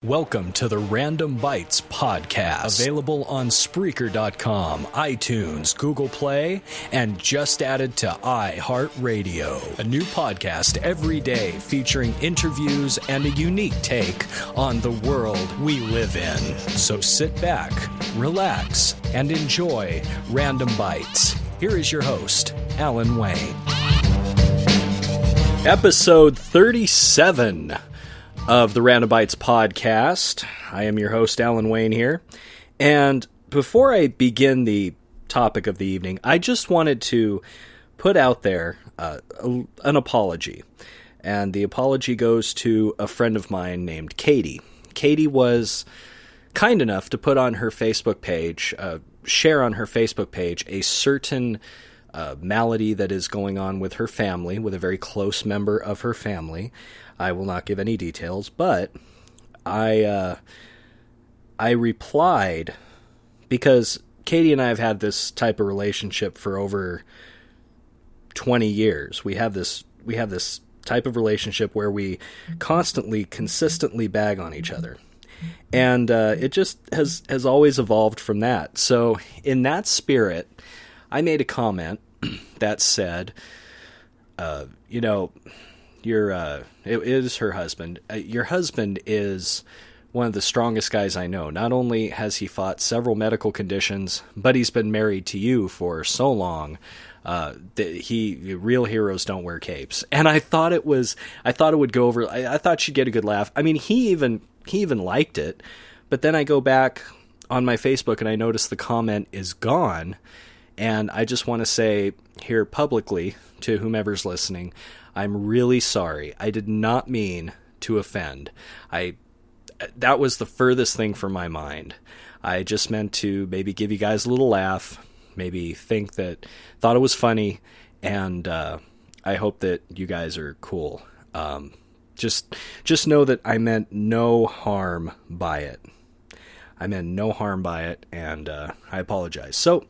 Welcome to the Random Bites podcast, available on Spreaker.com, iTunes, Google Play, and just added to iHeartRadio. A new podcast every day featuring interviews and a unique take on the world we live in. So sit back, relax, and enjoy Random Bites. Here is your host, Alan Wayne. Episode 37 of the Random Bites podcast. I am your host, Alan Wayne here. And before I begin the topic of the evening, I just wanted to put out there an apology. And the apology goes to a friend of mine named Katie. Katie was kind enough to put on her Facebook page, share on her Facebook page, a certain malady that is going on with her family, with a very close member of her family. I will not give any details, but I replied, because Katie and I have had this type of relationship for over 20 years. We have this type of relationship where we consistently bag on each other. And it just has always evolved from that. So in that spirit, I made a comment that said, it is her husband. Your husband is one of the strongest guys I know. Not only has he fought several medical conditions, but he's been married to you for so long. Real heroes don't wear capes. And I thought it would go over. I thought she'd get a good laugh. I mean, he even liked it. But then I go back on my Facebook and I notice the comment is gone. And I just want to say here publicly to whomever's listening, I'm really sorry. I did not mean to offend. That was the furthest thing from my mind. I just meant to maybe give you guys a little laugh, maybe thought it was funny, and I hope that you guys are cool. Just know that I meant no harm by it. And I apologize. So,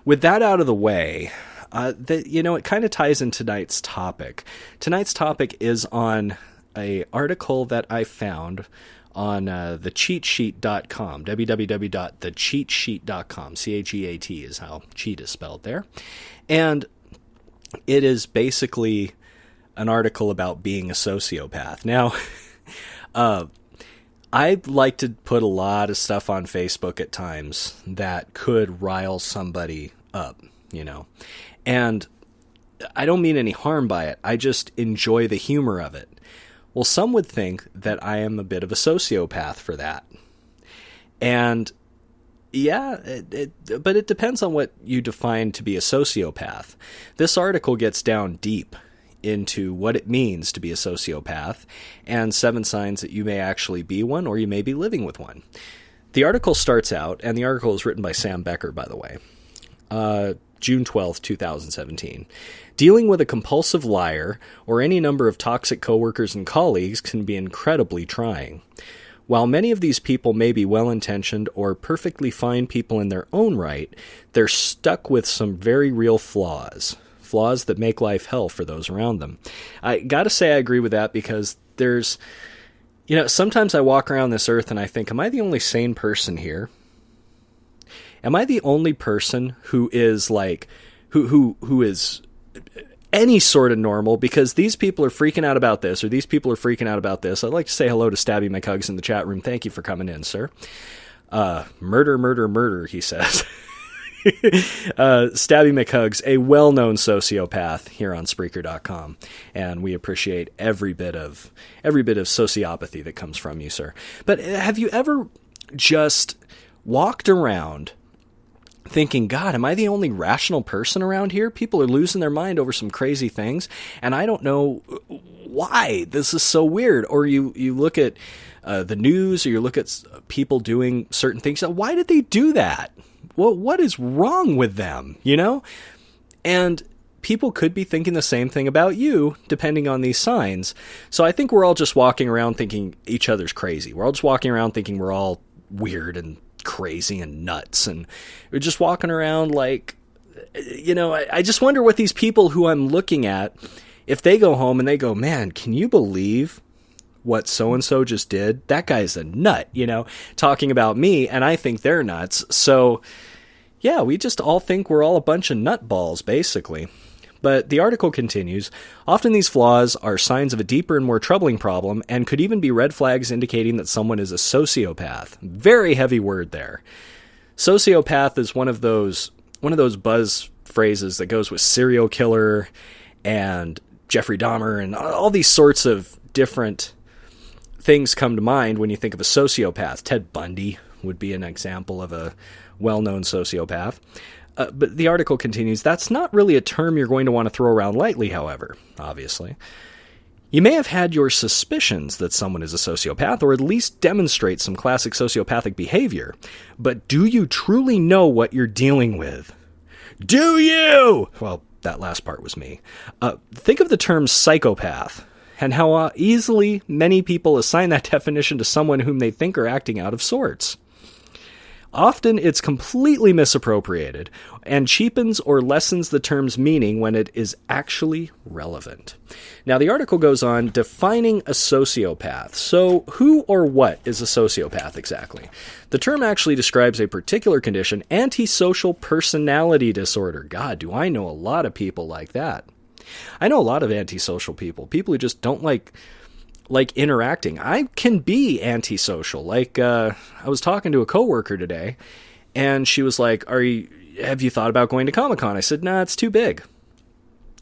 with that out of the way, it kind of ties in tonight's topic. Tonight's topic is on an article that I found on thecheatsheet.com, www-thecheatsheet.com. CHEAT is how cheat is spelled there. And it is basically an article about being a sociopath. Now, I like to put a lot of stuff on Facebook at times that could rile somebody up, and I don't mean any harm by it. I just enjoy the humor of it. Well, some would think that I am a bit of a sociopath for that. And yeah, but it depends on what you define to be a sociopath. This article gets down deep into what it means to be a sociopath and 7 signs that you may actually be one, or you may be living with one. The article starts out, and the article is written by Sam Becker, by the way, June 12th, 2017. Dealing with a compulsive liar or any number of toxic coworkers and colleagues can be incredibly trying. While many of these people may be well-intentioned or perfectly fine people in their own right, they're stuck with some very real flaws that make life hell for those around them. I gotta say I agree with that, because there's, sometimes I walk around this earth and I think, am I the only sane person here? Am I the only person who is who is any sort of normal? Because these people are freaking out about this, or these people are freaking out about this. I'd like to say hello to Stabby McHugs in the chat room. Thank you for coming in, sir. Murder, he says. Stabby McHugs, a well-known sociopath here on Spreaker.com, and we appreciate every bit of sociopathy that comes from you, sir. But have you ever just walked around thinking, God, am I the only rational person around here? People are losing their mind over some crazy things, and I don't know why. This is so weird. Or you look at the news, or you look at people doing certain things. Why did they do that? Well, what is wrong with them, And people could be thinking the same thing about you, depending on these signs. So I think we're all just walking around thinking each other's crazy. We're all just walking around thinking we're all weird and crazy and nuts. And we're just walking around like, I just wonder what these people who I'm looking at, if they go home and they go, man, can you believe what so-and-so just did, that guy's a nut, talking about me, and I think they're nuts. So, yeah, we just all think we're all a bunch of nutballs, basically. But the article continues, often these flaws are signs of a deeper and more troubling problem and could even be red flags indicating that someone is a sociopath. Very heavy word there. Sociopath is one of those buzz phrases that goes with serial killer and Jeffrey Dahmer and all these sorts of different things come to mind when you think of a sociopath. Ted Bundy would be an example of a well-known sociopath. But the article continues, that's not really a term you're going to want to throw around lightly, however, obviously. You may have had your suspicions that someone is a sociopath, or at least demonstrate some classic sociopathic behavior, but do you truly know what you're dealing with? Do you? Well, that last part was me. Think of the term psychopath, and how easily many people assign that definition to someone whom they think are acting out of sorts. Often it's completely misappropriated and cheapens or lessens the term's meaning when it is actually relevant. Now, the article goes on defining a sociopath. So, who or what is a sociopath exactly? The term actually describes a particular condition, antisocial personality disorder. God, do I know a lot of people like that. I know a lot of antisocial people who just don't like interacting. I can be antisocial. I was talking to a coworker today, and she was like, have you thought about going to Comic-Con? I said, nah, it's too big.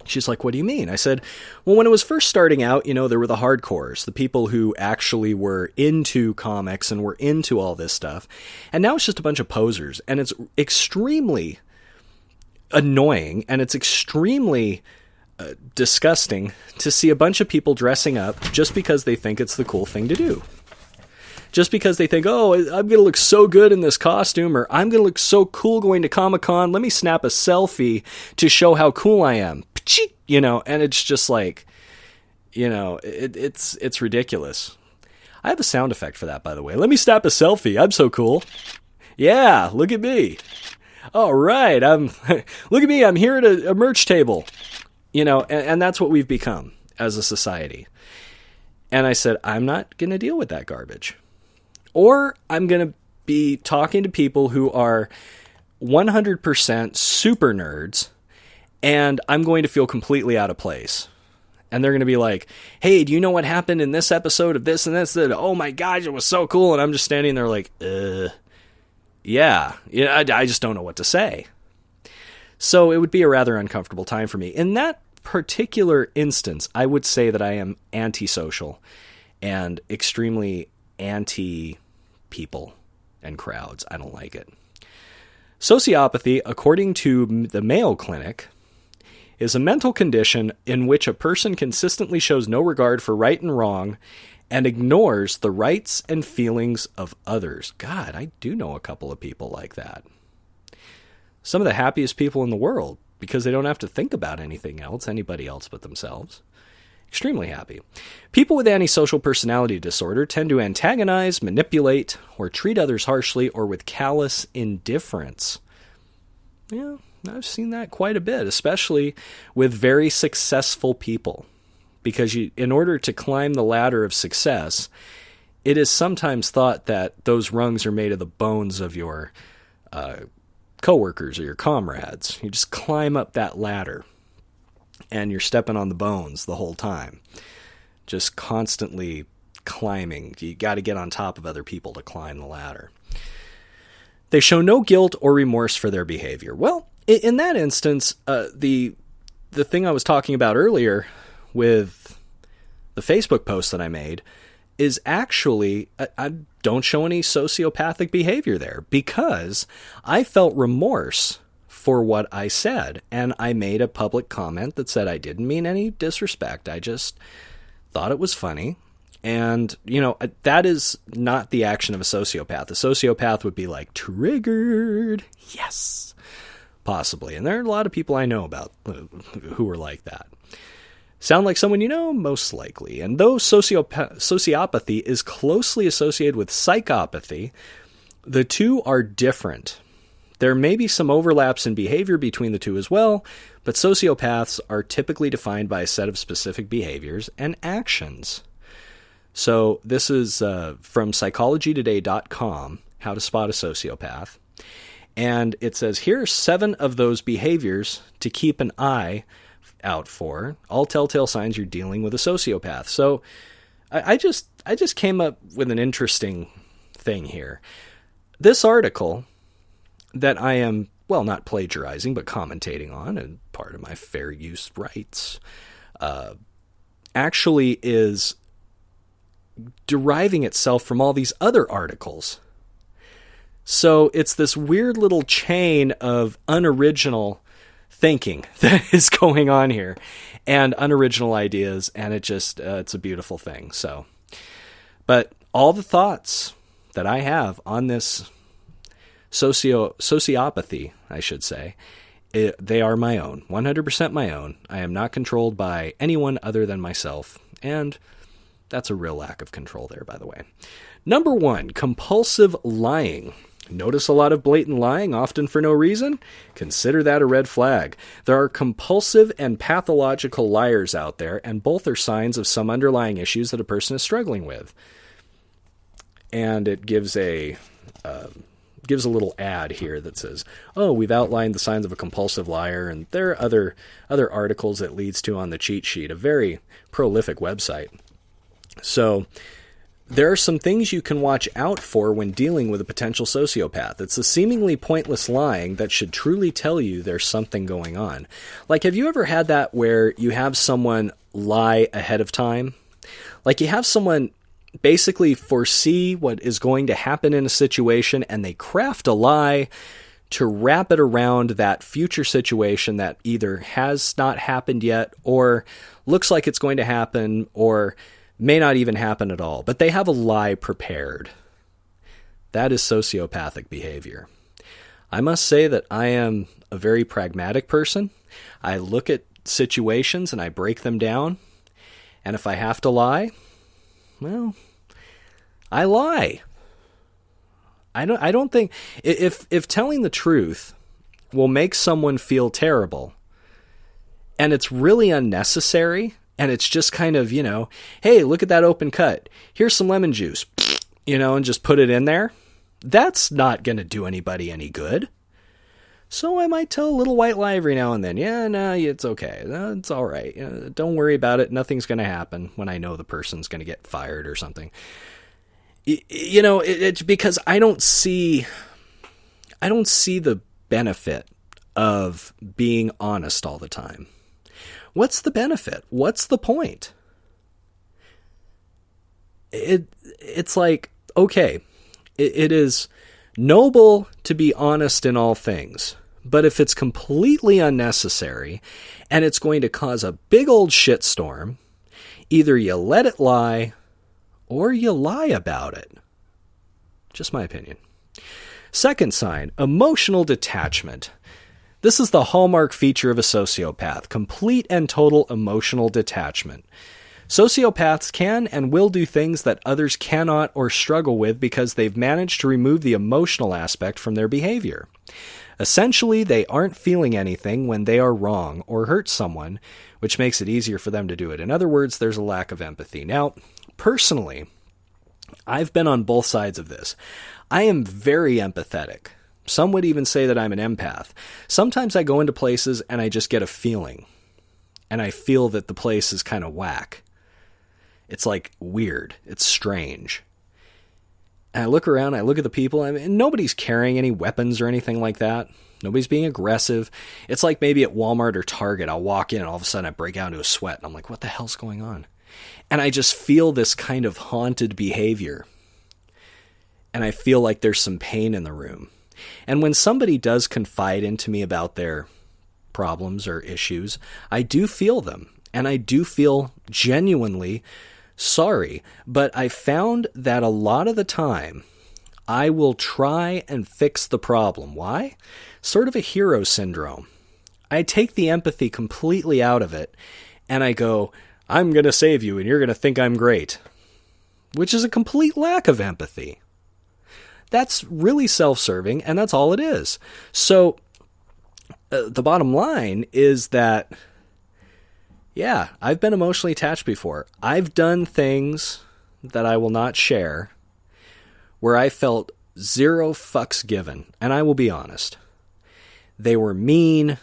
She's like, what do you mean? I said, well, when it was first starting out, there were the hardcores, the people who actually were into comics and were into all this stuff. And now it's just a bunch of posers, and it's extremely annoying, and it's extremely disgusting to see a bunch of people dressing up just because they think it's the cool thing to do. Just because they think, oh, I'm going to look so good in this costume, or I'm going to look so cool going to Comic-Con, let me snap a selfie to show how cool I am. And it's just like, it's ridiculous. I have a sound effect for that, by the way. Let me snap a selfie. I'm so cool. Yeah, look at me. All right, look at me. I'm here at a merch table. And that's what we've become as a society. And I said, I'm not going to deal with that garbage. Or I'm going to be talking to people who are 100% super nerds, and I'm going to feel completely out of place. And they're going to be like, hey, do you know what happened in this episode of this and this? Oh my gosh, it was so cool. And I'm just standing there like, yeah, I just don't know what to say. So it would be a rather uncomfortable time for me. In that particular instance, I would say that I am antisocial and extremely anti-people and crowds. I don't like it. Sociopathy, according to the Mayo Clinic, is a mental condition in which a person consistently shows no regard for right and wrong and ignores the rights and feelings of others. God, I do know a couple of people like that. Some of the happiest people in the world because they don't have to think about anybody else but themselves. Extremely happy. People with antisocial personality disorder tend to antagonize, manipulate, or treat others harshly or with callous indifference. Yeah, I've seen that quite a bit, especially with very successful people. Because in order to climb the ladder of success, it is sometimes thought that those rungs are made of the bones of your coworkers or your comrades. You just climb up that ladder and you're stepping on the bones the whole time. Just constantly climbing. You got to get on top of other people to climb the ladder. They show no guilt or remorse for their behavior. Well, in that instance, the thing I was talking about earlier with the Facebook post that I made is actually, I don't show any sociopathic behavior there because I felt remorse for what I said. And I made a public comment that said I didn't mean any disrespect. I just thought it was funny. And, that is not the action of a sociopath. A sociopath would be like, triggered. Yes, possibly. And there are a lot of people I know about who are like that. Sound like someone you know? Most likely. And though sociopathy is closely associated with psychopathy, the two are different. There may be some overlaps in behavior between the two as well, but sociopaths are typically defined by a set of specific behaviors and actions. So this is from psychologytoday.com, How to Spot a Sociopath. And it says, here are 7 of those behaviors to keep an eye out for. All telltale signs you're dealing with a sociopath. So I just came up with an interesting thing here. This article that I am, well, not plagiarizing, but commentating on, and part of my fair use rights, actually is deriving itself from all these other articles. So it's this weird little chain of unoriginal thinking that is going on here, and unoriginal ideas, and it just, it's a beautiful thing. So, but all the thoughts that I have on this sociopathy, I should say, they are my own, 100% my own. I am not controlled by anyone other than myself, and that's a real lack of control there, by the way. Number 1, compulsive lying. Notice a lot of blatant lying, often for no reason? Consider that a red flag. There are compulsive and pathological liars out there, and both are signs of some underlying issues that a person is struggling with. And it gives a little ad here that says, oh, we've outlined the signs of a compulsive liar, and there are other articles it leads to on the cheat sheet, a very prolific website. So there are some things you can watch out for when dealing with a potential sociopath. It's the seemingly pointless lying that should truly tell you there's something going on. Like, have you ever had that where you have someone lie ahead of time? Like, you have someone basically foresee what is going to happen in a situation, and they craft a lie to wrap it around that future situation that either has not happened yet, or looks like it's going to happen, or may not even happen at all, but they have a lie prepared. That is sociopathic behavior. I must say that I am a very pragmatic person. I look at situations and I break them down, and if I have to lie, I lie. I don't think if telling the truth will make someone feel terrible, and it's really unnecessary, and it's just kind of, hey, look at that open cut. Here's some lemon juice, and just put it in there. That's not going to do anybody any good. So I might tell a little white lie every now and then. Yeah, no, it's okay. It's all right. Don't worry about it. Nothing's going to happen when I know the person's going to get fired or something. It's because I don't see the benefit of being honest all the time. What's the benefit? What's the point? It's like, okay, it is noble to be honest in all things, but if it's completely unnecessary and it's going to cause a big old shitstorm, either you let it lie or you lie about it. Just my opinion. Second sign, emotional detachment. This is the hallmark feature of a sociopath, complete and total emotional detachment. Sociopaths can and will do things that others cannot or struggle with because they've managed to remove the emotional aspect from their behavior. Essentially, they aren't feeling anything when they are wrong or hurt someone, which makes it easier for them to do it. In other words, there's a lack of empathy. Now, personally, I've been on both sides of this. I am very empathetic. Some would even say that I'm an empath. Sometimes I go into places and I just get a feeling. And I feel that the place is kind of whack. It's like weird. It's strange. And I look around, I look at the people, and nobody's carrying any weapons or anything like that. Nobody's being aggressive. It's like maybe at Walmart or Target, I'll walk in and all of a sudden I break out into a sweat. And I'm like, what the hell's going on? And I just feel this kind of haunted behavior. And I feel like there's some pain in the room. And when somebody does confide into me about their problems or issues, I do feel them. And I do feel genuinely sorry. But I found that a lot of the time, I will try and fix the problem. Why? Sort of a hero syndrome. I take the empathy completely out of it, and I go, I'm going to save you, and you're going to think I'm great. Which is a complete lack of empathy. That's really self-serving, and that's all it is. So the bottom line is that, yeah, I've been emotionally attached before. I've done things that I will not share where I felt zero fucks given. And I will be honest. They were mean.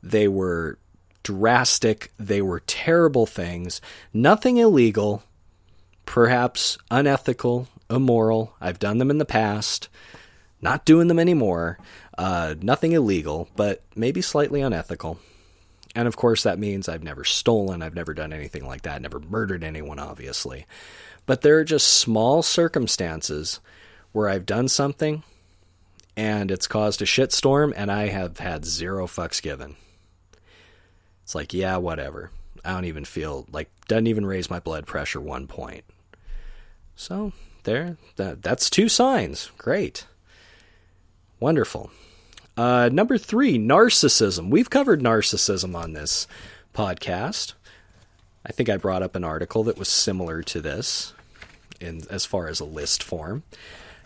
They were drastic. They were terrible things. Nothing illegal. Perhaps unethical, immoral. I've done them in the past. Not doing them anymore. Nothing illegal, but maybe slightly unethical. And of course that means I've never stolen. I've never done anything like that. Never murdered anyone, obviously. But there are just small circumstances where I've done something and it's caused a shitstorm and I have had zero fucks given. It's like, yeah, whatever. I don't even feel like, doesn't even raise my blood pressure 1 point. So there, that's 2 signs. Great. Wonderful. Number 3, narcissism. We've covered narcissism on this podcast. I think I brought up an article that was similar to this as far as a list form.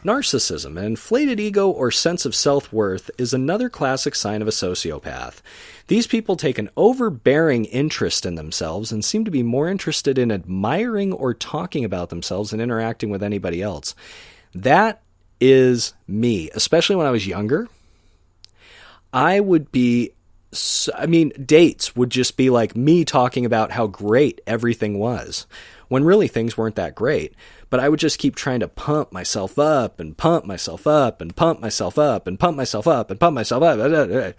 Narcissism, an inflated ego or sense of self-worth, is another classic sign of a sociopath. These people take an overbearing interest in themselves and seem to be more interested in admiring or talking about themselves than interacting with anybody else. That is me, especially when I was younger. I would be, dates would just be like me talking about how great everything was, when really things weren't that great. But I would just keep trying to pump myself up and pump myself up and pump myself up and pump myself up and pump myself up,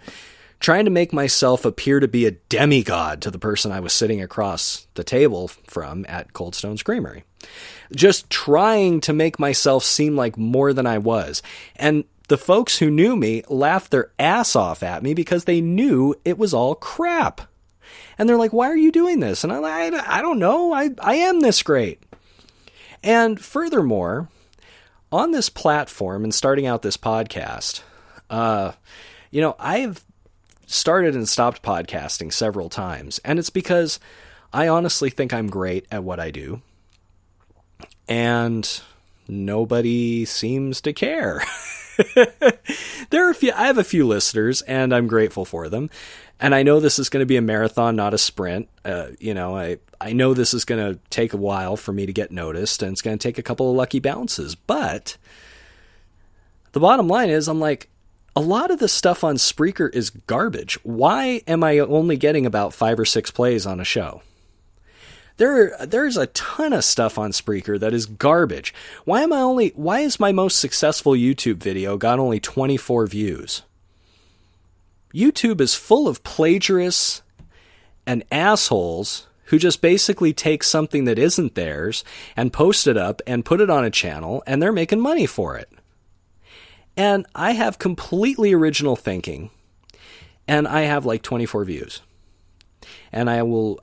trying to make myself appear to be a demigod to the person I was sitting across the table from at Cold Stone's Creamery. Just trying to make myself seem like more than I was. And the folks who knew me laughed their ass off at me because they knew it was all crap. And they're like, why are you doing this? And I'm like, I don't know. I am this great. And furthermore, on this platform and starting out this podcast, I've started and stopped podcasting several times. And it's because I honestly think I'm great at what I do. And nobody seems to care. I have a few listeners and I'm grateful for them. And I know this is going to be a marathon, not a sprint. I know this is going to take a while for me to get noticed and it's going to take a couple of lucky bounces. But the bottom line is I'm like, a lot of the stuff on Spreaker is garbage. Why am I only getting about 5 or 6 plays on a show? There's a ton of stuff on Spreaker that is garbage. Why is my most successful YouTube video got only 24 views? YouTube is full of plagiarists and assholes who just basically take something that isn't theirs and post it up and put it on a channel and they're making money for it. And I have completely original thinking and I have like 24 views. And I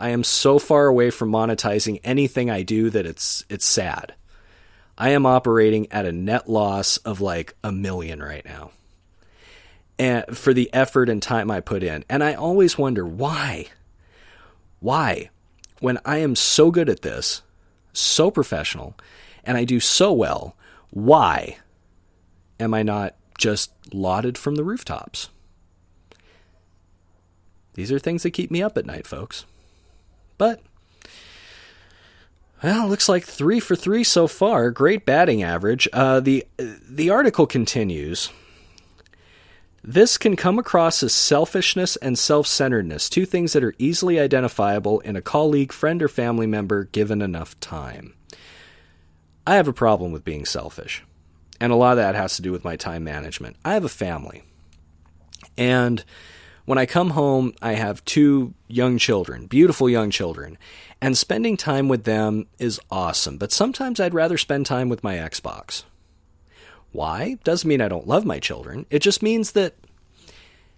am so far away from monetizing anything I do that it's sad. I am operating at a net loss of like $1 million right now. And for the effort and time I put in. And I always wonder why, when I am so good at this, so professional, and I do so well, why am I not just lauded from the rooftops? These are things that keep me up at night, folks. But, well, looks like 3 for 3 so far. Great batting average. The article continues. This can come across as selfishness and self-centeredness, 2 things that are easily identifiable in a colleague, friend, or family member given enough time. I have a problem with being selfish, and a lot of that has to do with my time management. I have a family, and when I come home, I have 2 young children, beautiful young children, and spending time with them is awesome, but sometimes I'd rather spend time with my Xbox. Why? Doesn't mean I don't love my children. It just means that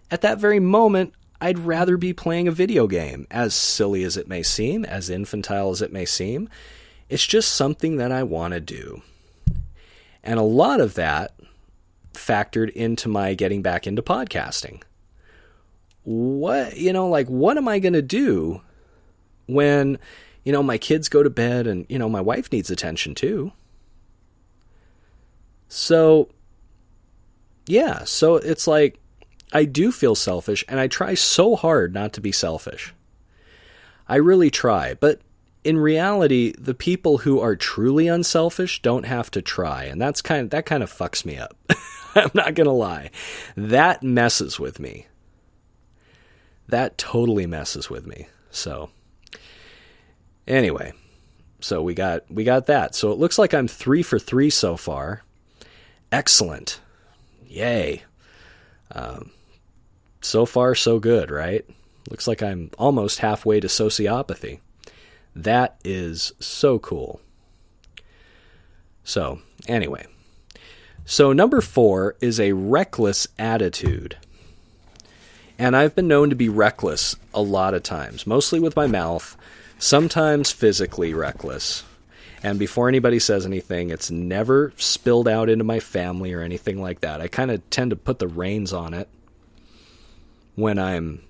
at that very moment, I'd rather be playing a video game, as silly as it may seem, as infantile as it may seem. It's just something that I want to do. And a lot of that factored into my getting back into podcasting. What am I going to do when, my kids go to bed and, my wife needs attention too. So it's like, I do feel selfish and I try so hard not to be selfish. I really try, but in reality, the people who are truly unselfish don't have to try, and that kind of fucks me up. I'm not gonna lie. That messes with me. That totally messes with me. So anyway, so we got that. So it looks like I'm 3 for 3 so far. Excellent. Yay. So far, so good, right? Looks like I'm almost halfway to sociopathy. That is so cool. So, anyway. So, number 4 is a reckless attitude. And I've been known to be reckless a lot of times, mostly with my mouth, sometimes physically reckless. And before anybody says anything, it's never spilled out into my family or anything like that. I kind of tend to put the reins on it when I'm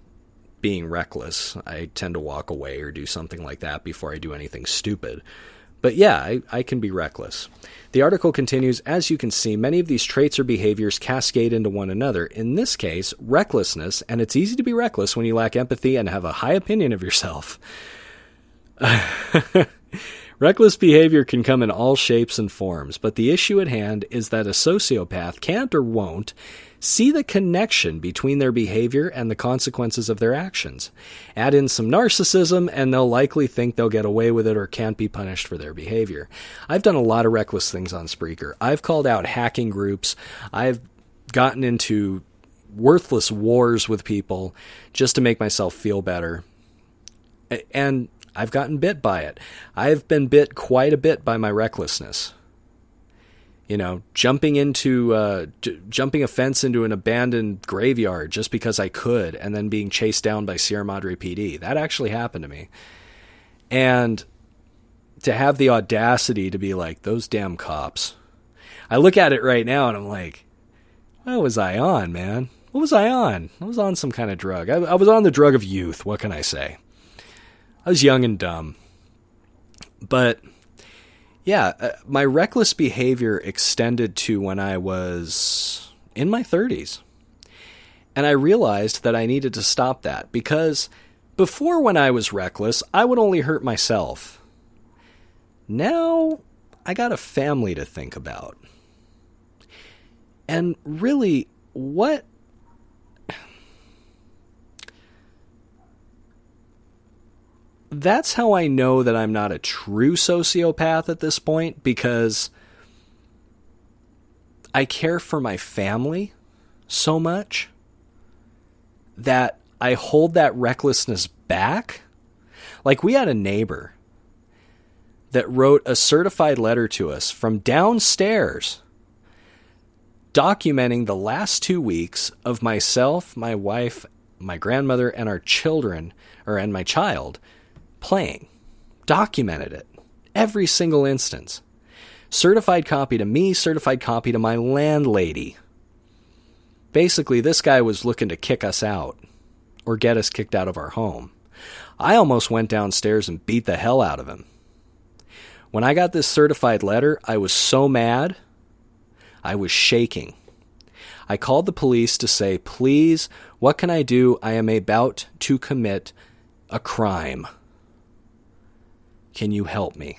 being reckless. I tend to walk away or do something like that before I do anything stupid. But yeah, I can be reckless. The article continues, as you can see, many of these traits or behaviors cascade into one another. In this case, recklessness, and it's easy to be reckless when you lack empathy and have a high opinion of yourself. Reckless behavior can come in all shapes and forms, but the issue at hand is that a sociopath can't or won't see the connection between their behavior and the consequences of their actions. Add in some narcissism, and they'll likely think they'll get away with it or can't be punished for their behavior. I've done a lot of reckless things on Spreaker. I've called out hacking groups. I've gotten into worthless wars with people just to make myself feel better. And I've gotten bit by it. I've been bit quite a bit by my recklessness. You know, jumping a fence into an abandoned graveyard just because I could, and then being chased down by Sierra Madre PD. That actually happened to me. And to have the audacity to be like, those damn cops. I look at it right now and I'm like, what was I on, man? What was I on? I was on some kind of drug. I was on the drug of youth. What can I say? I was young and dumb. But yeah, my reckless behavior extended to when I was in my 30s. And I realized that I needed to stop that, because before, when I was reckless, I would only hurt myself. Now I got a family to think about. And really, that's how I know that I'm not a true sociopath at this point, because I care for my family so much that I hold that recklessness back. Like, we had a neighbor that wrote a certified letter to us from downstairs documenting the last 2 weeks of myself, my wife, my grandmother, and our children, and my child, playing. Documented it. Every single instance. Certified copy to me, certified copy to my landlady. Basically, this guy was looking to kick us out, or get us kicked out of our home. I almost went downstairs and beat the hell out of him. When I got this certified letter, I was so mad, I was shaking. I called the police to say, please, what can I do? I am about to commit a crime. Can you help me?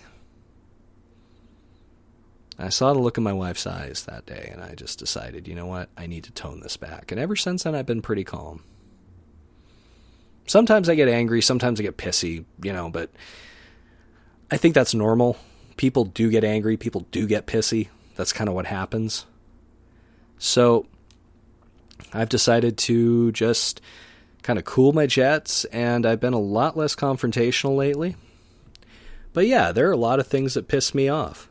I saw the look in my wife's eyes that day, and I just decided, you know what? I need to tone this back. And ever since then, I've been pretty calm. Sometimes I get angry, sometimes I get pissy, but I think that's normal. People do get angry, people do get pissy. That's kind of what happens. So I've decided to just kind of cool my jets, and I've been a lot less confrontational lately. But yeah, there are a lot of things that piss me off.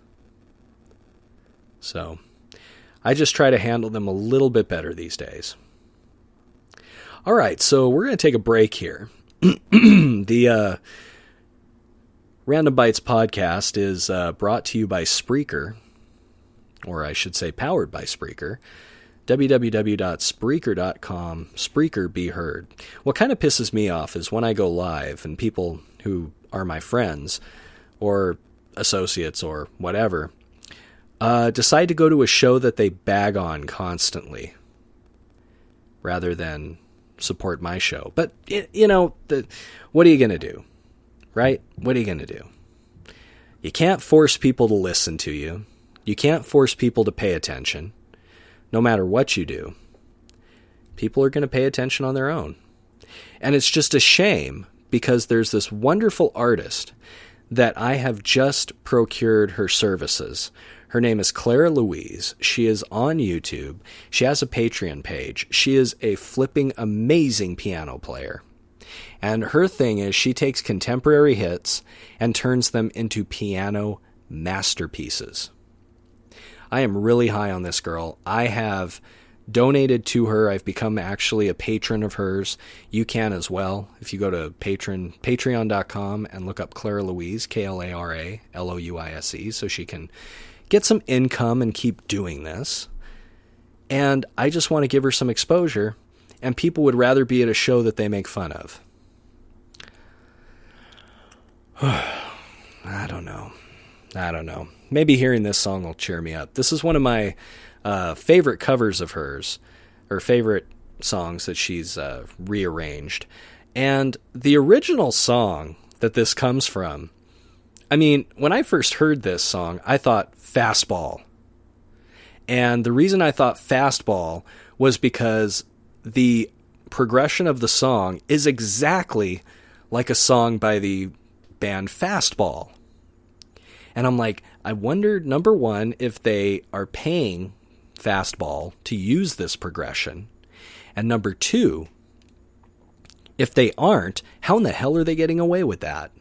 So I just try to handle them a little bit better these days. All right, so we're going to take a break here. The Random Bytes podcast is brought to you by Spreaker, or I should say powered by Spreaker. www.spreaker.com, Spreaker be heard. What kind of pisses me off is when I go live and people who are my friends or associates or whatever decide to go to a show that they bag on constantly rather than support my show. But, what are you going to do? right? What are you going to do? You can't force people to listen to you. You can't force people to pay attention. No matter what you do, people are going to pay attention on their own. And it's just a shame because there's this wonderful artist that I have just procured her services. Her name is Clara Louise. She is on YouTube. She has a Patreon page. She is a flipping amazing piano player. And her thing is she takes contemporary hits and turns them into piano masterpieces. I am really high on this girl. I have donated to her. I've become actually a patron of hers. You can as well. If you go to patreon.com and look up Clara Louise, KlaraLouise, so she can get some income and keep doing this. And I just want to give her some exposure, and people would rather be at a show that they make fun of. I don't know. Maybe hearing this song will cheer me up. This is one of my favorite covers of hers, or favorite songs that she's rearranged. And the original song that this comes from, I mean, when I first heard this song, I thought Fastball. And the reason I thought Fastball was because the progression of the song is exactly like a song by the band Fastball. And I'm like, I wonder, number one, if they are paying Fastball to use this progression. And number two, if they aren't, how in the hell are they getting away with that?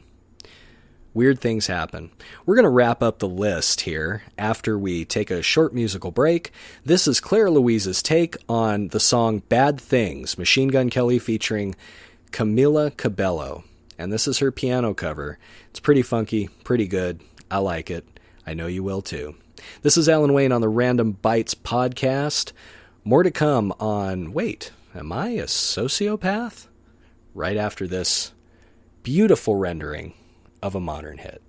Weird things happen. We're going to wrap up the list here after we take a short musical break. This is Clara Louise's take on the song Bad Things, Machine Gun Kelly featuring Camila Cabello. And this is her piano cover. It's pretty funky, pretty good. I like it. I know you will too. This is Alan Wayne on the Random Bites podcast. More to come on, wait, am I a sociopath? Right after this beautiful rendering of a modern hit.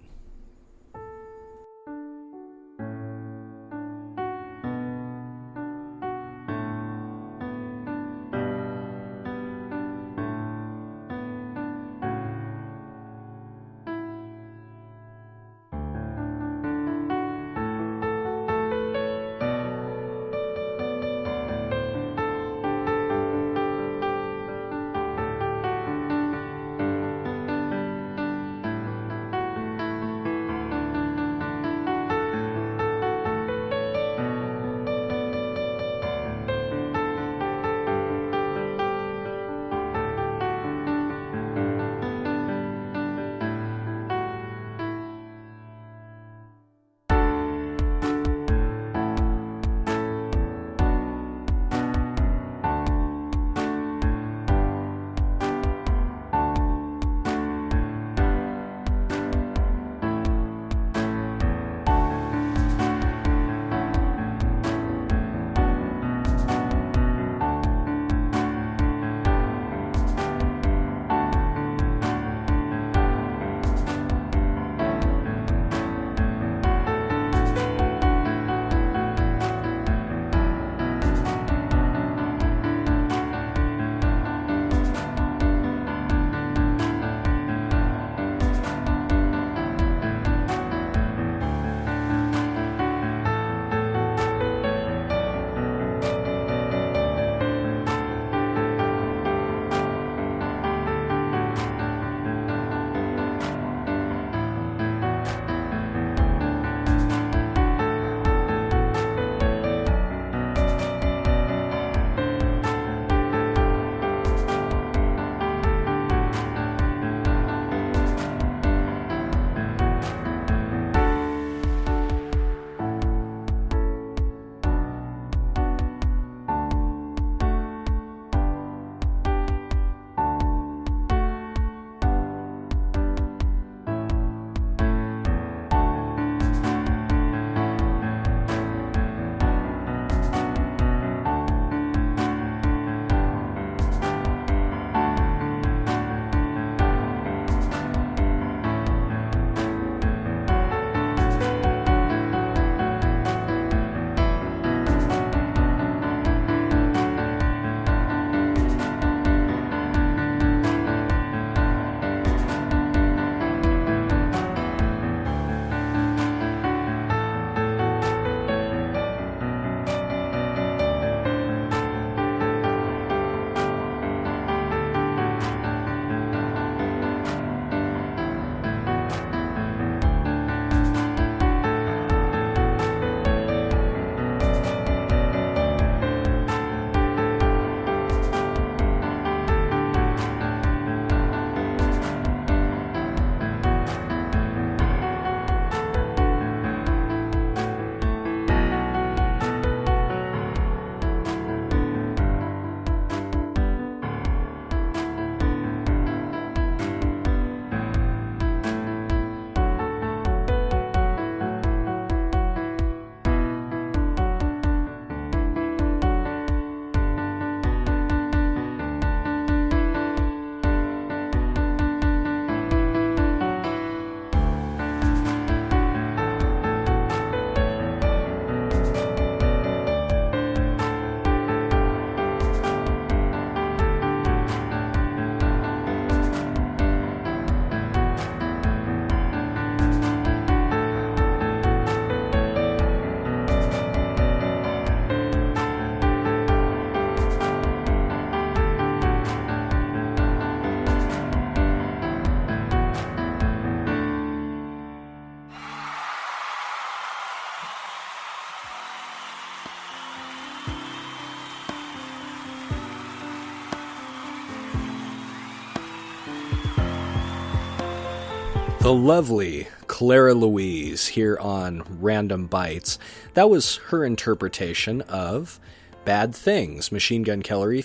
The lovely Clara Louise here on Random Bites. That was her interpretation of Bad Things, Machine Gun Kelly,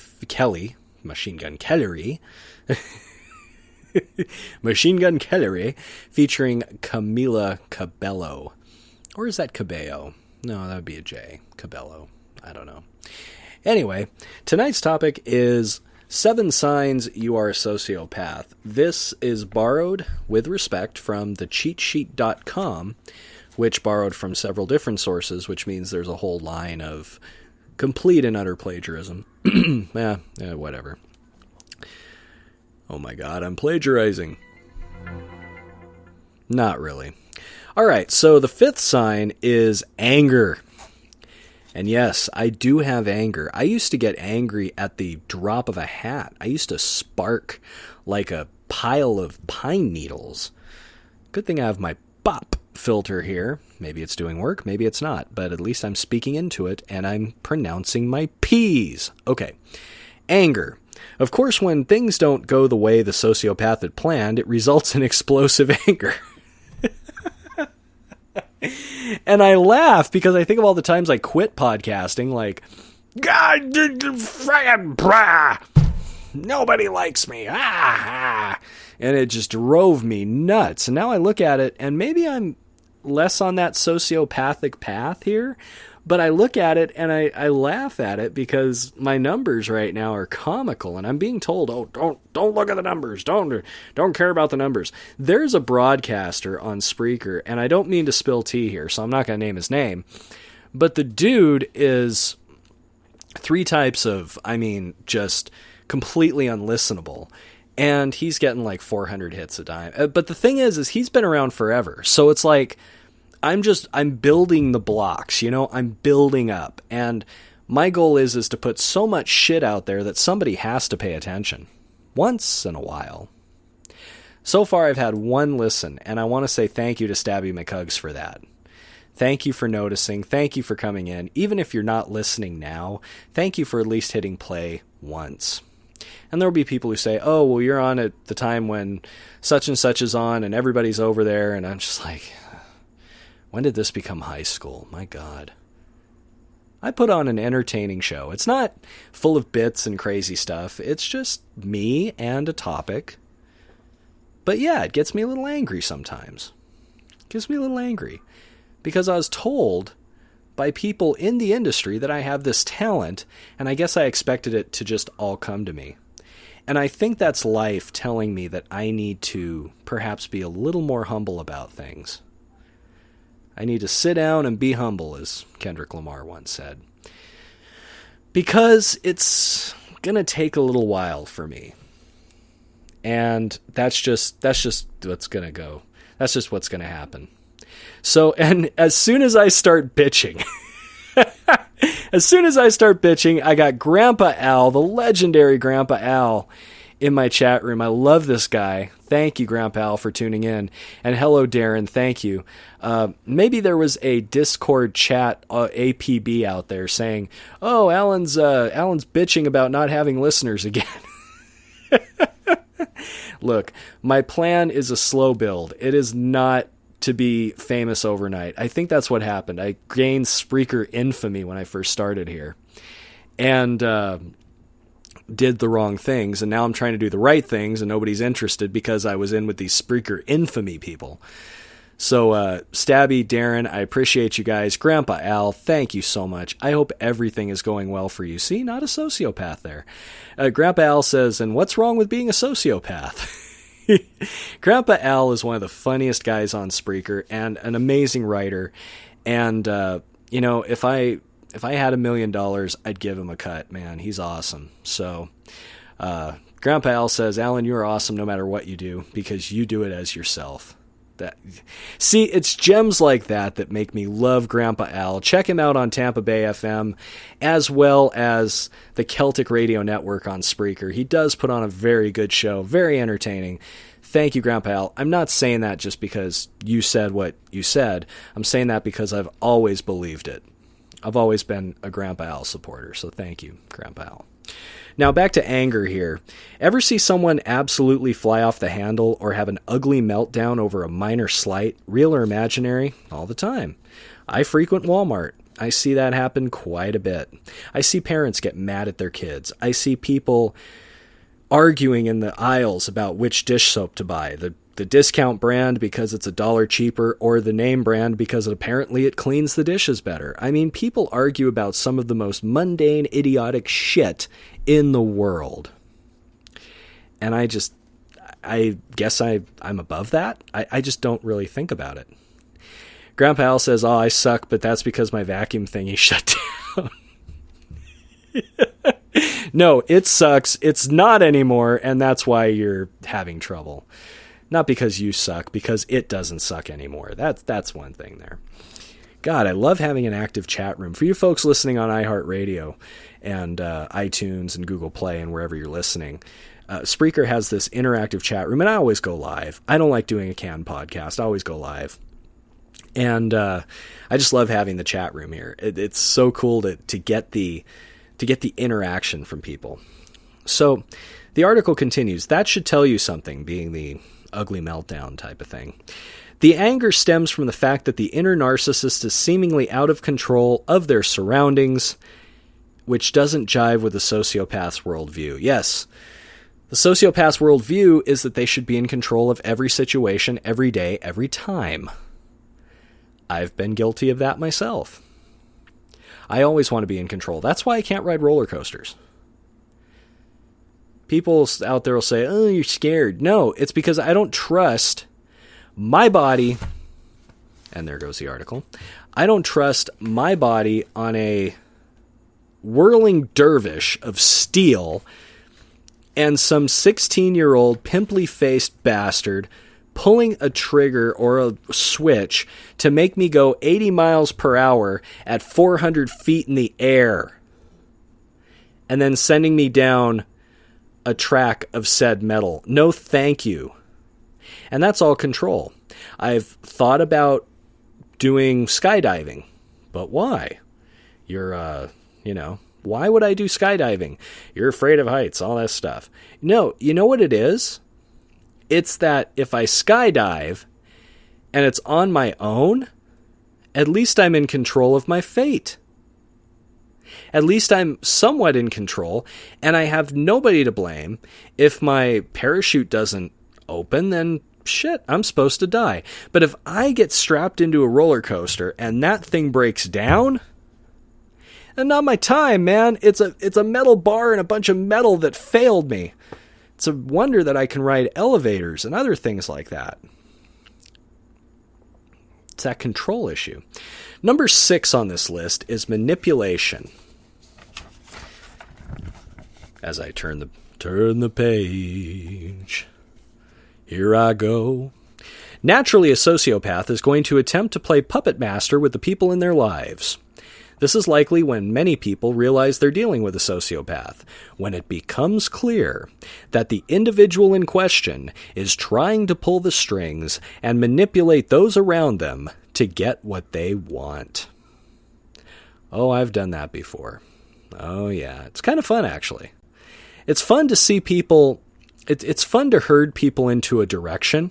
Machine Gun Kelly, Machine Gun Kelly, featuring Camila Cabello. Or is that Cabello? No, that would be a J. Cabello. I don't know. Anyway, tonight's topic is 7 signs you are a sociopath. This is borrowed with respect from thecheatsheet.com, which borrowed from several different sources, which means there's a whole line of complete and utter plagiarism. Whatever. Oh my god, I'm plagiarizing. Not really. Alright, so the 5th sign is anger. And yes, I do have anger. I used to get angry at the drop of a hat. I used to spark like a pile of pine needles. Good thing I have my BOP filter here. Maybe it's doing work, maybe it's not. But at least I'm speaking into it and I'm pronouncing my P's. Okay, anger. Of course, when things don't go the way the sociopath had planned, it results in explosive anger. And I laugh because I think of all the times I quit podcasting, like, God, nobody likes me, and it just drove me nuts. And now I look at it, and maybe I'm less on that sociopathic path here, but I look at it and I laugh at it because my numbers right now are comical, and I'm being told, oh, don't look at the numbers, don't care about the numbers. There's a broadcaster on Spreaker, and I don't mean to spill tea here, so I'm not going to name his name, but the dude is 3 types of, just completely unlistenable, and he's getting like 400 hits a time. But the thing is he's been around forever, so it's like, I'm building the blocks, I'm building up. And my goal is to put so much shit out there that somebody has to pay attention. Once in a while. So far I've had 1 listen, and I want to say thank you to Stabby McCugs for that. Thank you for noticing. Thank you for coming in. Even if you're not listening now, thank you for at least hitting play once. And there'll be people who say, oh, well, you're on at the time when such and such is on and everybody's over there. And I'm just like, when did this become high school? My God. I put on an entertaining show. It's not full of bits and crazy stuff. It's just me and a topic. But yeah, it gets me a little angry sometimes. It gets me a little angry. Because I was told by people in the industry that I have this talent, and I guess I expected it to just all come to me. And I think that's life telling me that I need to perhaps be a little more humble about things. I need to sit down and be humble, as Kendrick Lamar once said. Because it's going to take a little while for me. And that's just what's going to go. That's just what's going to happen. So, and as soon as I start bitching, I got Grandpa Al, the legendary Grandpa Al, in my chat room. I love this guy. Thank you, Grandpa Al, for tuning in. And hello, Darren. Thank you. Maybe there was a Discord chat APB out there saying, oh, Alan's bitching about not having listeners again. Look, my plan is a slow build. It is not to be famous overnight. I think that's what happened. I gained Spreaker infamy when I first started here. And did the wrong things, and now I'm trying to do the right things, and nobody's interested because I was in with these Spreaker infamy people. So, Stabby, Darren, I appreciate you guys. Grandpa Al, thank you so much. I hope everything is going well for you. See, not a sociopath there. Grandpa Al says, and what's wrong with being a sociopath? Grandpa Al is one of the funniest guys on Spreaker and an amazing writer. And, if I had $1 million, I'd give him a cut, man. He's awesome. So, Grandpa Al says, Alan, you're awesome no matter what you do because you do it as yourself. See, it's gems like that make me love Grandpa Al. Check him out on Tampa Bay FM, as well as the Celtic Radio Network on Spreaker. He does put on a very good show, very entertaining. Thank you, Grandpa Al. I'm not saying that just because you said what you said. I'm saying that because I've always believed it. I've always been a Grandpa Al supporter, so thank you, Grandpa Al. Now back to anger here. Ever see someone absolutely fly off the handle or have an ugly meltdown over a minor slight, real or imaginary? All the time. I frequent Walmart. I see that happen quite a bit. I see parents get mad at their kids. I see people arguing in the aisles about which dish soap to buy. The discount brand because it's $1 cheaper, or the name brand because apparently it cleans the dishes better. I mean, people argue about some of the most mundane, idiotic shit in the world. And I guess I'm above that. I just don't really think about it. Grandpa Al says, "Oh, I suck, but that's because my vacuum thingy shut down." No, it sucks. It's not anymore, and that's why you're having trouble. Not because you suck, because it doesn't suck anymore. That's one thing there. God, I love having an active chat room. For you folks listening on iHeartRadio and iTunes and Google Play and wherever you're listening, Spreaker has this interactive chat room, and I always go live. I don't like doing a canned podcast. I always go live. And I just love having the chat room here. It's so cool to get the interaction from people. So the article continues. That should tell you something, being the ugly meltdown type of thing. The anger stems from the fact that the inner narcissist is seemingly out of control of their surroundings, which doesn't jive with the sociopath's worldview. Yes, the sociopath's worldview is that they should be in control of every situation, every day, every time. I've been guilty of that myself. I always want to be in control. That's why I can't ride roller coasters. People out there will say, "Oh, you're scared." No, it's because I don't trust my body. And there goes the article. I don't trust my body on a whirling dervish of steel and some 16-year-old pimply-faced bastard pulling a trigger or a switch to make me go 80 miles per hour at 400 feet in the air and then sending me down a track of said metal. No, thank you. And that's all control. I've thought about doing skydiving, but why? Why would I do skydiving? You're afraid of heights, all that stuff. No, you know what it is? It's that if I skydive and it's on my own, at least I'm in control of my fate. At least I'm somewhat in control, and I have nobody to blame. If my parachute doesn't open, then shit, I'm supposed to die. But if I get strapped into a roller coaster and that thing breaks down, and not my time, man. It's a metal bar and a bunch of metal that failed me. It's a wonder that I can ride elevators and other things like that. It's that control issue. Number 6 on this list is manipulation. As I turn the page, here I go. Naturally, a sociopath is going to attempt to play puppet master with the people in their lives. This is likely when many people realize they're dealing with a sociopath, when it becomes clear that the individual in question is trying to pull the strings and manipulate those around them to get what they want. Oh, I've done that before. Oh, yeah. It's kind of fun, actually. It's fun to see people, it's fun to herd people into a direction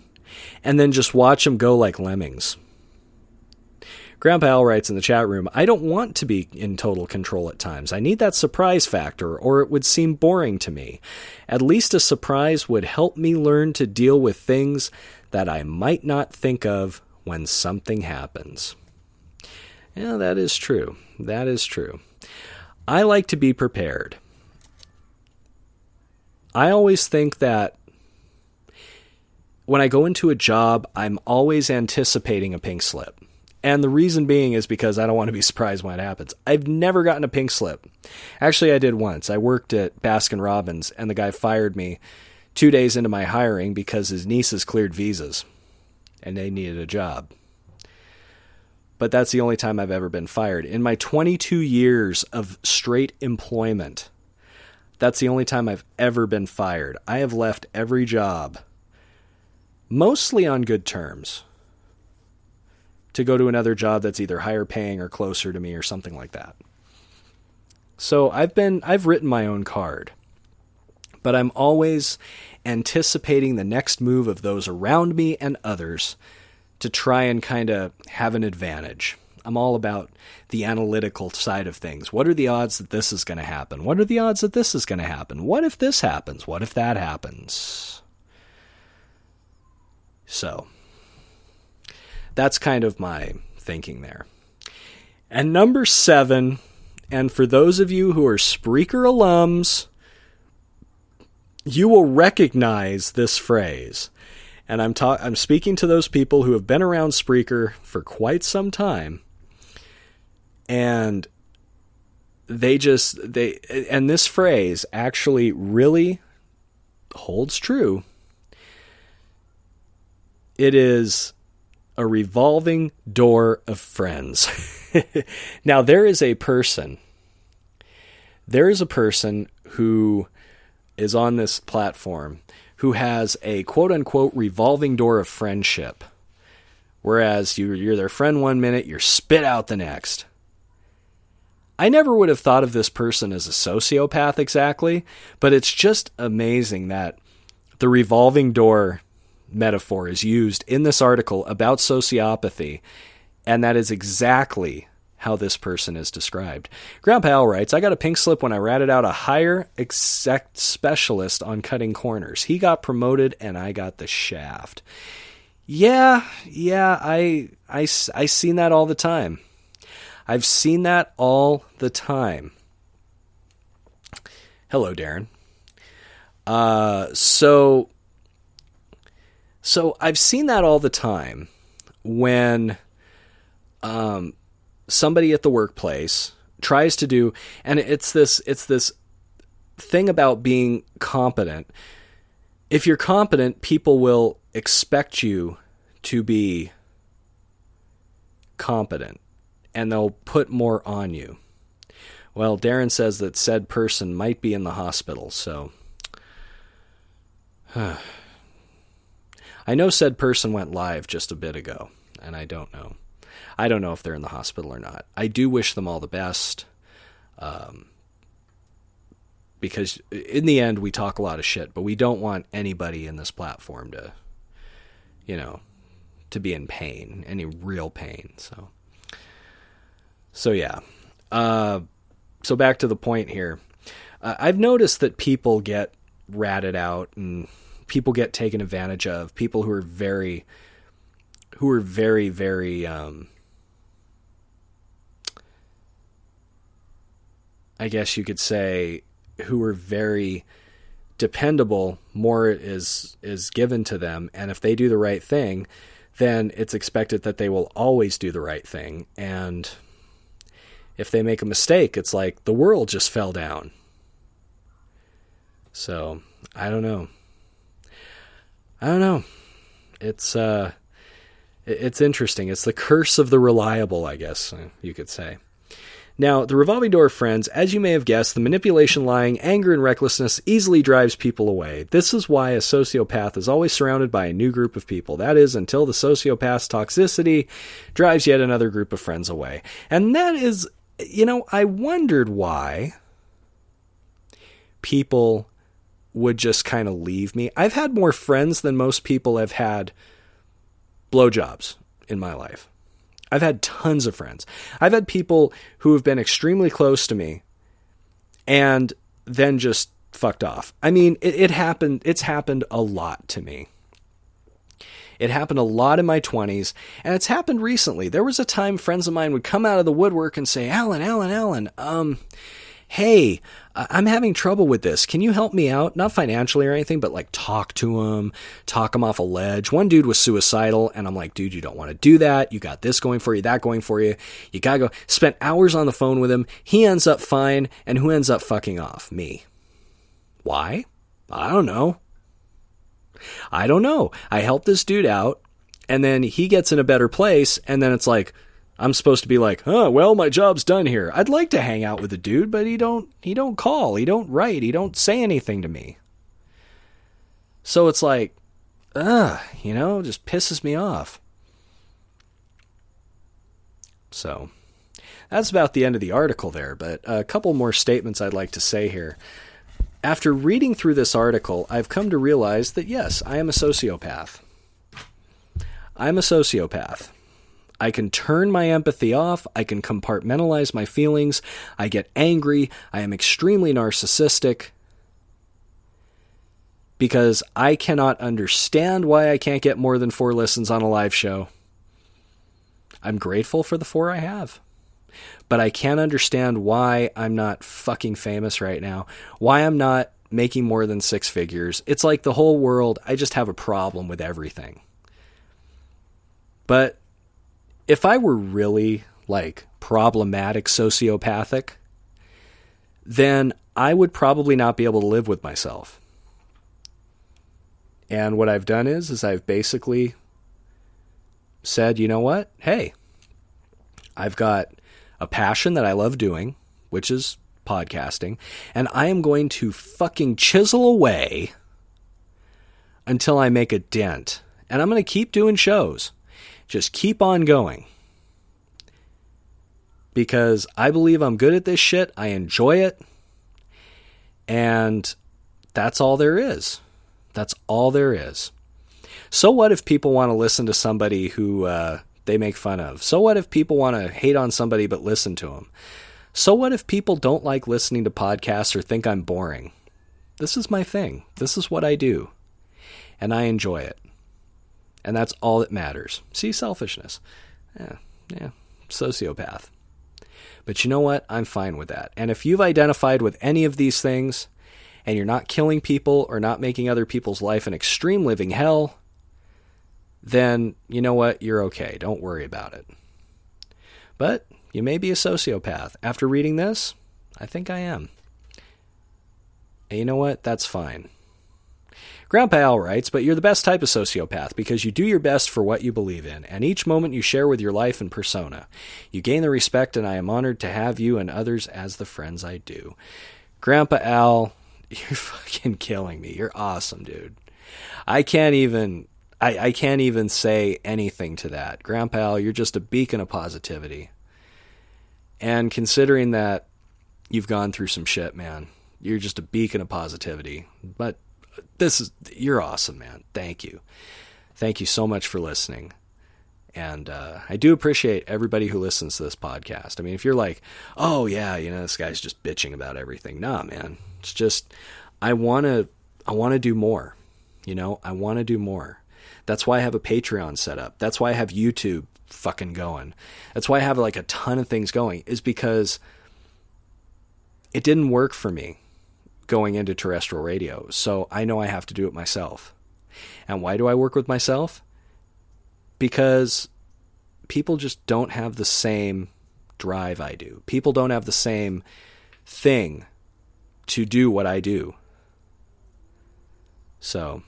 and then just watch them go like lemmings. Grandpa Al writes in the chat room, I don't want to be in total control at times. I need that surprise factor, or it would seem boring to me. At least a surprise would help me learn to deal with things that I might not think of when something happens. Yeah, that is true. That is true. I like to be prepared. I always think that when I go into a job, I'm always anticipating a pink slip. And the reason being is because I don't want to be surprised when it happens. I've never gotten a pink slip. Actually, I did once. I worked at Baskin-Robbins, and the guy fired me 2 days into my hiring because his nieces cleared visas, and they needed a job. But that's the only time I've ever been fired. In my 22 years of straight employment, that's the only time I've ever been fired. I have left every job, mostly on good terms, to go to another job that's either higher paying or closer to me or something like that. So I've written my own card, but I'm always anticipating the next move of those around me and others to try and kind of have an advantage. I'm all about the analytical side of things. What are the odds that this is going to happen? What are the odds that this is going to happen? What if this happens? What if that happens? So that's kind of my thinking there. And number 7, and for those of you who are Spreaker alums, you will recognize this phrase. And I'm speaking to those people who have been around Spreaker for quite some time. And and this phrase actually really holds true. It is a revolving door of friends. Now, there is a person who is on this platform who has a quote-unquote revolving door of friendship. Whereas you're their friend one minute, you're spit out the next. I never would have thought of this person as a sociopath exactly, but it's just amazing that the revolving door metaphor is used in this article about sociopathy, and that is exactly how this person is described. Grandpa Al writes, I got a pink slip when I ratted out a higher exec specialist on cutting corners. He got promoted and I got the shaft. Yeah, I seen that all the time. I've seen that all the time. Hello, Darren. So I've seen that all the time when somebody at the workplace tries to do, and it's this thing about being competent. If you're competent, people will expect you to be competent, and they'll put more on you. Well, Darren says that said person might be in the hospital, so I know said person went live just a bit ago, and I don't know. I don't know if they're in the hospital or not. I do wish them all the best, because in the end, we talk a lot of shit, but we don't want anybody in this platform to, to be in pain, any real pain. So yeah. So back to the point here. I've noticed that people get ratted out and people get taken advantage of. People who are very, very, I guess you could say, who are very dependable. More is given to them, and if they do the right thing, then it's expected that they will always do the right thing. And if they make a mistake, it's like the world just fell down. So I don't know. It's interesting. It's the curse of the reliable, I guess you could say. Now, the revolving door of friends, as you may have guessed, the manipulation, lying, anger, and recklessness easily drives people away. This is why a sociopath is always surrounded by a new group of people. That is, until the sociopath's toxicity drives yet another group of friends away. And that is, I wondered why people would just kind of leave me. I've had more friends than most people have had blowjobs in my life. I've had tons of friends. I've had people who have been extremely close to me and then just fucked off. I mean, it happened. It's happened a lot to me. It happened a lot in my 20s, and it's happened recently. There was a time friends of mine would come out of the woodwork and say, Alan, hey, I'm having trouble with this. Can you help me out? Not financially or anything, but like talk to him off a ledge. One dude was suicidal, and I'm like, dude, you don't want to do that. You got this going for you, that going for you. You gotta go. Spent hours on the phone with him. He ends up fine, and who ends up fucking off? Me. Why? I don't know. I helped this dude out, and then he gets in a better place, and then it's like, I'm supposed to be like, well, my job's done here. I'd like to hang out with the dude, but he don't call, he don't write, he don't say anything to me. So it's like, just pisses me off. So, That's about the end of the article there, but a couple more statements I'd like to say here. After reading through this article, I've come to realize that yes, I am a sociopath. I'm a sociopath. I can turn my empathy off. I can compartmentalize my feelings. I get angry. I am extremely narcissistic because I cannot understand why I can't get more than 4 listens on a live show. I'm grateful for the 4 I have. But I can't understand why I'm not fucking famous right now. Why I'm not making more than 6 figures. It's like the whole world, I just have a problem with everything. But if I were really like problematic sociopathic, then I would probably not be able to live with myself. And what I've done is I've basically said, you know what? Hey, I've got a passion that I love doing, which is podcasting, and I am going to fucking chisel away until I make a dent. And I'm going to keep doing shows. Just keep on going. Because I believe I'm good at this shit. I enjoy it. And that's all there is. That's all there is. So what if people want to listen to somebody who they make fun of? So what if people want to hate on somebody but listen to them? So what if people don't like listening to podcasts or think I'm boring? This is my thing. This is what I do. And I enjoy it. And that's all that matters. See, selfishness. Yeah, sociopath. But you know what? I'm fine with that. And if you've identified with any of these things, and you're not killing people or not making other people's life an extreme living hell, then you know what? You're okay. Don't worry about it. But you may be a sociopath. After reading this, I think I am. And you know what? That's fine. Grandpa Al writes, but you're the best type of sociopath because you do your best for what you believe in, and each moment you share with your life and persona. You gain the respect, and I am honored to have you and others as the friends I do. Grandpa Al, you're fucking killing me. You're awesome, dude. I can't even say anything to that. Grandpa Al, you're just a beacon of positivity. And considering that you've gone through some shit, man, you're just a beacon of positivity. But you're awesome, man. Thank you. Thank you so much for listening. And I do appreciate everybody who listens to this podcast. I mean, if you're like, oh yeah, this guy's just bitching about everything. Nah, man. It's just, I want to do more. I want to do more. That's why I have a Patreon set up. That's why I have YouTube fucking going. That's why I have like a ton of things going, is because it didn't work for me going into terrestrial radio. So I know I have to do it myself. And why do I work with myself? Because people just don't have the same drive I do. People don't have the same thing to do what I do. So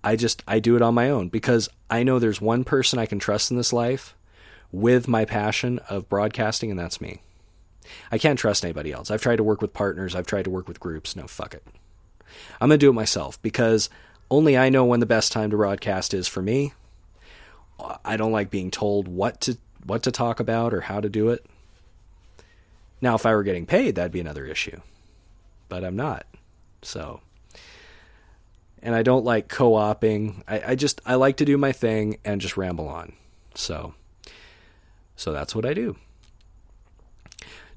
I do it on my own because I know there's one person I can trust in this life with my passion of broadcasting, and that's me. I can't trust anybody else. I've tried to work with partners. I've tried to work with groups. No, fuck it. I'm going to do it myself because only I know when the best time to broadcast is for me. I don't like being told what to talk about or how to do it. Now, if I were getting paid, that'd be another issue. But I'm not. So, and I don't like co-oping. I like to do my thing and just ramble on. So that's what I do.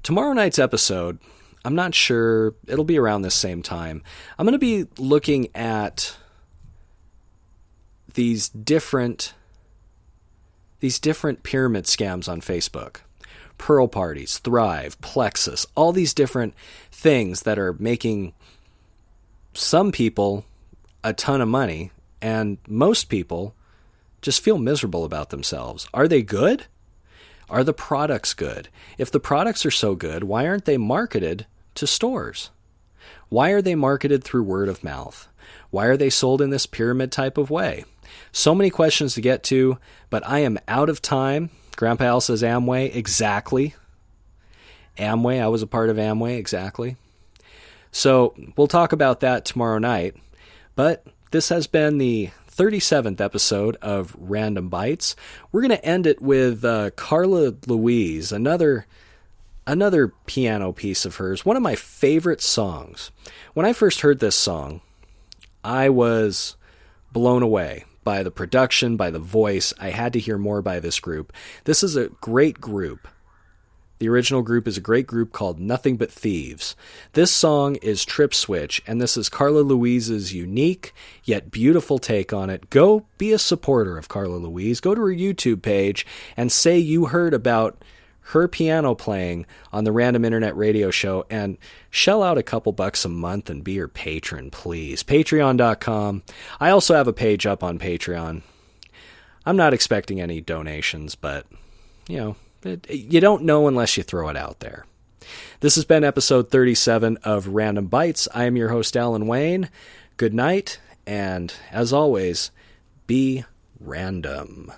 Tomorrow night's episode, I'm not sure, it'll be around this same time. I'm going to be looking at these different pyramid scams on Facebook. Pearl parties, Thrive, Plexus, all these different things that are making some people a ton of money, and most people just feel miserable about themselves. Are they good? Are the products good? If the products are so good, why aren't they marketed to stores? Why are they marketed through word of mouth? Why are they sold in this pyramid type of way? So many questions to get to, but I am out of time. Grandpa Al says Amway. Exactly. Amway. I was a part of Amway. Exactly. So we'll talk about that tomorrow night. But this has been the 37th episode of Random Bites. We're going to end it with Carla Louise, another piano piece of hers, one of my favorite songs. When I first heard this song, I was blown away by the production, by the voice. I had to hear more by this group. This is a great group. The original group is a great group called Nothing But Thieves. This song is Trip Switch, and this is Carla Louise's unique yet beautiful take on it. Go be a supporter of Carla Louise. Go to her YouTube page and say you heard about her piano playing on the Random Internet Radio Show, and shell out a couple bucks a month and be her patron, please. Patreon.com. I also have a page up on Patreon. I'm not expecting any donations, but, you don't know unless you throw it out there. This has been episode 37 of Random Bites. I am your host, Alan Wayne. Good night, and as always, be random.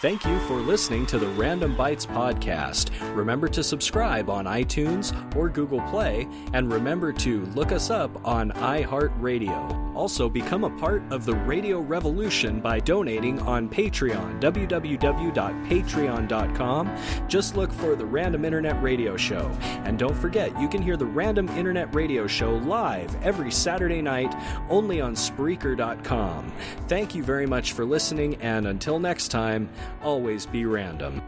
Thank you for listening to the Random Bites podcast. Remember to subscribe on iTunes or Google Play, and remember to look us up on iHeartRadio. Also, become a part of the radio revolution by donating on Patreon, www.patreon.com. Just look for the Random Internet Radio Show. And don't forget, you can hear the Random Internet Radio Show live every Saturday night only on Spreaker.com. Thank you very much for listening, and until next time, always be random.